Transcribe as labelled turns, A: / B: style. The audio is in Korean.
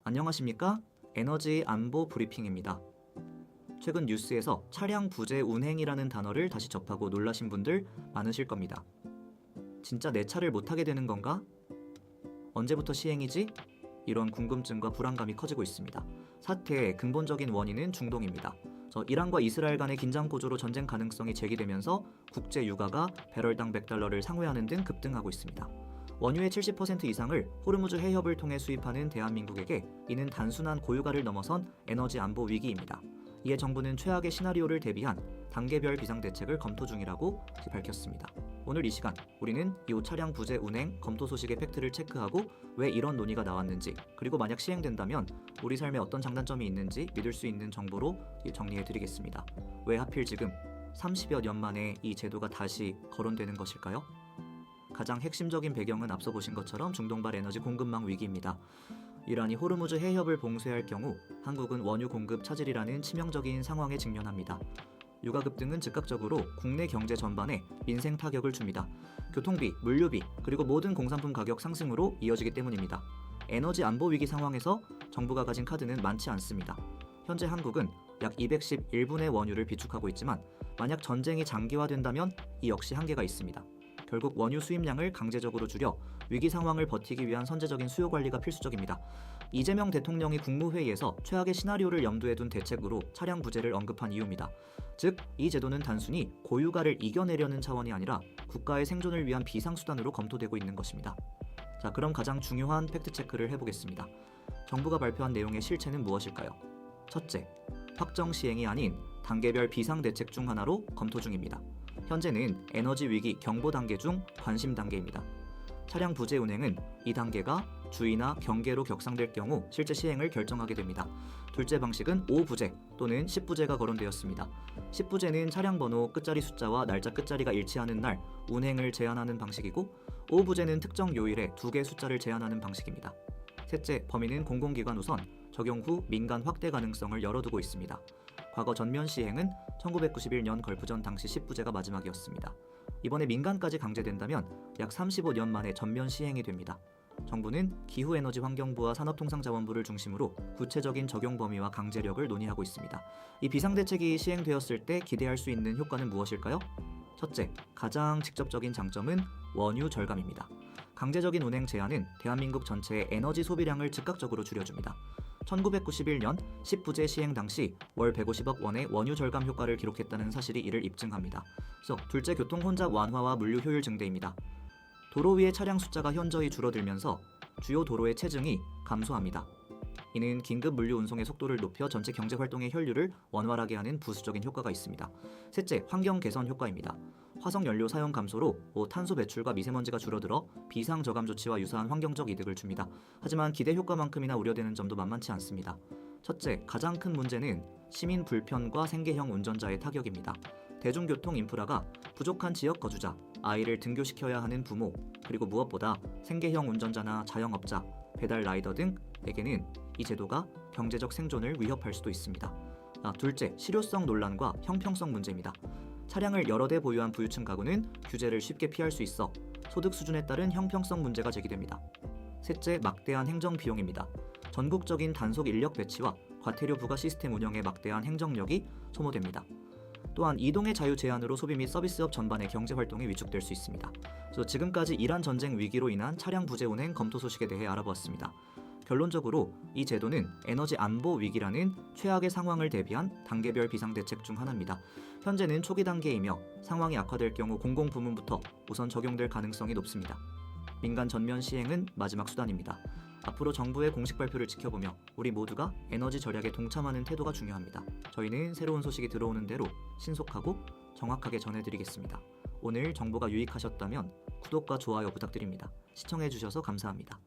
A: 안녕하십니까? 에너지 안보 브리핑입니다. 최근 뉴스에서 차량 부재 운행이라는 단어를 다시 접하고 놀라신 분들 많으실 겁니다. 진짜 내 차를 못 타게 되는 건가? 언제부터 시행이지? 이런 궁금증과 불안감이 커지고 있습니다. 사태의 근본적인 원인은 중동입니다. 이란과 이스라엘 간의 긴장 고조로 전쟁 가능성이 제기되면서 국제 유가가 배럴당 $100를 상회하는 등 급등하고 있습니다. 원유의 70% 이상을 호르무즈 해협을 통해 수입하는 대한민국에게 이는 단순한 고유가를 넘어선 에너지 안보 위기입니다. 이에 정부는 최악의 시나리오를 대비한 단계별 비상대책을 검토 중이라고 밝혔습니다. 오늘 이 시간 우리는 이 차량 부재 운행 검토 소식의 팩트를 체크하고 왜 이런 논의가 나왔는지, 그리고 만약 시행된다면 우리 삶에 어떤 장단점이 있는지 믿을 수 있는 정보로 정리해드리겠습니다. 왜 하필 지금 30여 년 만에 이 제도가 다시 거론되는 것일까요? 가장 핵심적인 배경은 앞서 보신 것처럼 중동발 에너지 공급망 위기입니다. 이란이 호르무즈 해협을 봉쇄할 경우 한국은 원유 공급 차질이라는 치명적인 상황에 직면합니다. 유가 급등은 즉각적으로 국내 경제 전반에 민생 타격을 줍니다. 교통비, 물류비, 그리고 모든 공산품 가격 상승으로 이어지기 때문입니다. 에너지 안보 위기 상황에서 정부가 가진 카드는 많지 않습니다. 현재 한국은 약 211분의 원유를 비축하고 있지만 만약 전쟁이 장기화된다면 이 역시 한계가 있습니다. 결국 원유 수입량을 강제적으로 줄여 위기 상황을 버티기 위한 선제적인 수요 관리가 필수적입니다. 이재명 대통령이 국무회의에서 최악의 시나리오를 염두에 둔 대책으로 차량 부재를 언급한 이유입니다. 즉, 이 제도는 단순히 고유가를 이겨내려는 차원이 아니라 국가의 생존을 위한 비상수단으로 검토되고 있는 것입니다. 그럼 가장 중요한 팩트체크를 해보겠습니다. 정부가 발표한 내용의 실체는 무엇일까요? 첫째, 확정 시행이 아닌 단계별 비상대책 중 하나로 검토 중입니다. 현재는 에너지 위기 경보 단계 중 관심 단계입니다. 차량 부재 운행은 이 단계가 주의나 경계로 격상될 경우 실제 시행을 결정하게 됩니다. 둘째 방식은 5부재 또는 10부재가 거론되었습니다. 10부재는 차량 번호 끝자리 숫자와 날짜 끝자리가 일치하는 날 운행을 제한하는 방식이고, 5부재는 특정 요일에 2개 숫자를 제한하는 방식입니다. 셋째, 범위는 공공기관 우선, 적용 후 민간 확대 가능성을 열어두고 있습니다. 과거 전면 시행은 1991년 걸프전 당시 10부제가 마지막이었습니다. 이번에 민간까지 강제된다면 약 35년 만에 전면 시행이 됩니다. 정부는 기후에너지환경부와 산업통상자원부를 중심으로 구체적인 적용 범위와 강제력을 논의하고 있습니다. 이 비상대책이 시행되었을 때 기대할 수 있는 효과는 무엇일까요? 첫째, 가장 직접적인 장점은 원유 절감입니다. 강제적인 운행 제한은 대한민국 전체의 에너지 소비량을 즉각적으로 줄여줍니다. 1991년 10부제 시행 당시 월 150억 원의 원유 절감 효과를 기록했다는 사실이 이를 입증합니다. 둘째, 교통 혼잡 완화와 물류 효율 증대입니다. 도로 위의 차량 숫자가 현저히 줄어들면서 주요 도로의 체증이 감소합니다. 이는 긴급 물류 운송의 속도를 높여 전체 경제 활동의 혈류를 원활하게 하는 부수적인 효과가 있습니다. 셋째, 환경 개선 효과입니다. 화석 연료 사용 감소로 탄소 배출과 미세먼지가 줄어들어 비상 저감 조치와 유사한 환경적 이득을 줍니다. 하지만 기대 효과만큼이나 우려되는 점도 만만치 않습니다. 첫째, 가장 큰 문제는 시민 불편과 생계형 운전자의 타격입니다. 대중교통 인프라가 부족한 지역 거주자, 아이를 등교시켜야 하는 부모, 그리고 무엇보다 생계형 운전자나 자영업자, 배달 라이더 등에게는 이 제도가 경제적 생존을 위협할 수도 있습니다. 둘째, 실효성 논란과 형평성 문제입니다. 차량을 여러 대 보유한 부유층 가구는 규제를 쉽게 피할 수 있어 소득 수준에 따른 형평성 문제가 제기됩니다. 셋째, 막대한 행정 비용입니다. 전국적인 단속 인력 배치와 과태료 부과 시스템 운영에 막대한 행정력이 소모됩니다. 또한 이동의 자유 제한으로 소비 및 서비스업 전반의 경제 활동이 위축될 수 있습니다. 지금까지 이란 전쟁 위기로 인한 차량 부재 운행 검토 소식에 대해 알아보았습니다. 결론적으로 이 제도는 에너지 안보 위기라는 최악의 상황을 대비한 단계별 비상대책 중 하나입니다. 현재는 초기 단계이며 상황이 악화될 경우 공공부문부터 우선 적용될 가능성이 높습니다. 민간 전면 시행은 마지막 수단입니다. 앞으로 정부의 공식 발표를 지켜보며 우리 모두가 에너지 절약에 동참하는 태도가 중요합니다. 저희는 새로운 소식이 들어오는 대로 신속하고 정확하게 전해드리겠습니다. 오늘 정보가 유익하셨다면 구독과 좋아요 부탁드립니다. 시청해주셔서 감사합니다.